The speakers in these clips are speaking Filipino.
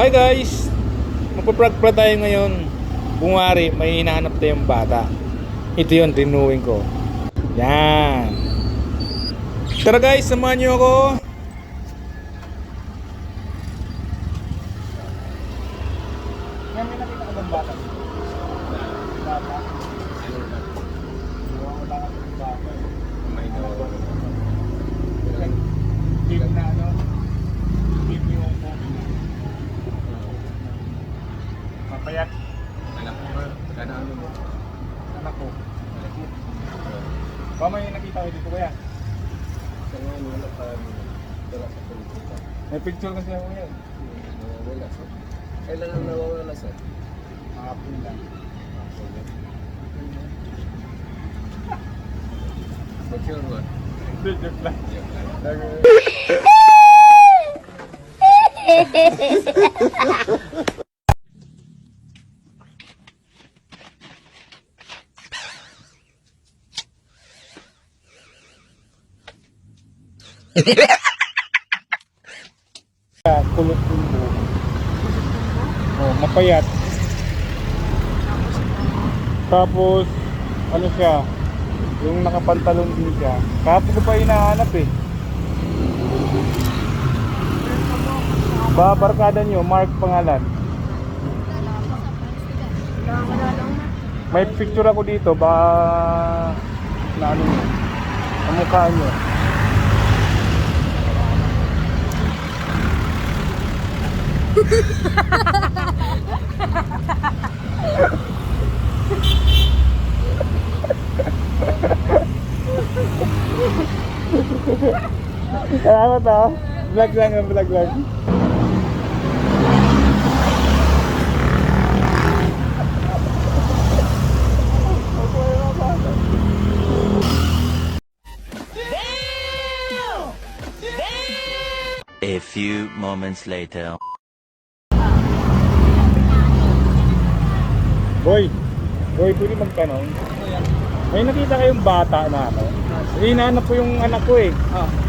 Hi guys! Magpa-prank tayo ngayon. Kung may hinahanap tayong bata. Ito yun, rinuwin ko. Yan. Tara guys, samahan nyo ako. Yan, may nakita ka bang bata? Bata? Wala ka ng bata. May nawawala. Deep na ano? Deep yung mapayat. Anak mo ba? Ano mo? Anak ko. Ba may nakita ko dito kuya? Sa ngayon wala pa wala sa politika. May picture kasi ako yan. Wala sir. Kailan ang nawawala sir? Makapin lang. Picture ba? Hindi, joke lang. Kulot yung buhok. Oh, mapayat. Tapos ano siya? Yung nakapantalon din siya. Kahapon ko pa hinahanap eh. Barkada nyo, Mark pangalan. May picture ako dito, na ano nyo, ang mukha nyo. Salamat ah. Vlog lang. A few moments later. Boy, pwede magtanong. May nakita kayong bata na ako? Hinahanap ko yung anak ko eh.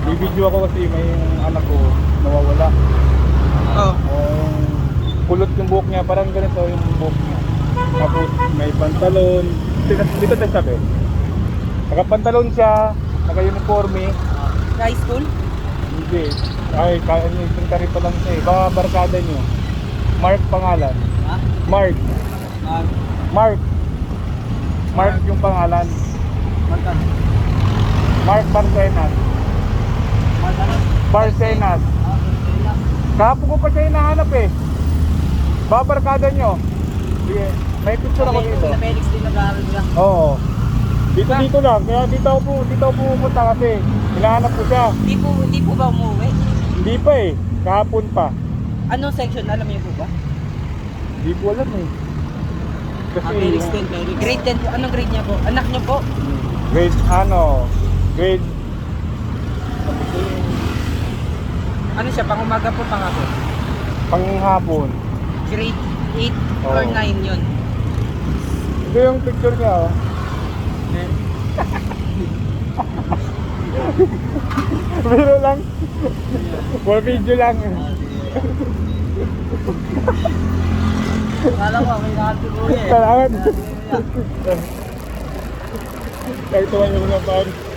Bibidyo ako kasi may anak ko nawawala. Kulot yung buhok niya, parang ganito yung buhok niya. Tapos may pantalon. Dito tayo sabi. Nakapantalon siya, naka-uniforme. High school? Hindi. Ay, kaya niyo itong tari pa lang siya eh. Baka barkada niyo. Mark pangalan. Ha? Mark yung pangalan. Marka. Mark Barcenas. Barcenas. Kahapon ko pa siya hinahanap eh. Babarkada nyo. Sige, may picture ako dito. Sa Felix din nag-aaral siya. Oo. Dito lang. Kaya dito ako pumunta kasi hinahanap ko siya. Hindi po ba umuwi? Hindi pa eh. Kahapon pa. Anong section? Alam niyo po ba? Hindi ko alam eh. Kasi Felix din. Grade 10 po. Anong grade niya po? Anak niyo po? grade Ano siya? Pangumaga po, pangapon? panghapon. Grade 8 or Oo. 9 yun. Ito yung picture niya oh. Biro lang. For video lang. Kala ko, may nakati po eh. Salamat. Kahit tuwan yung mga pan.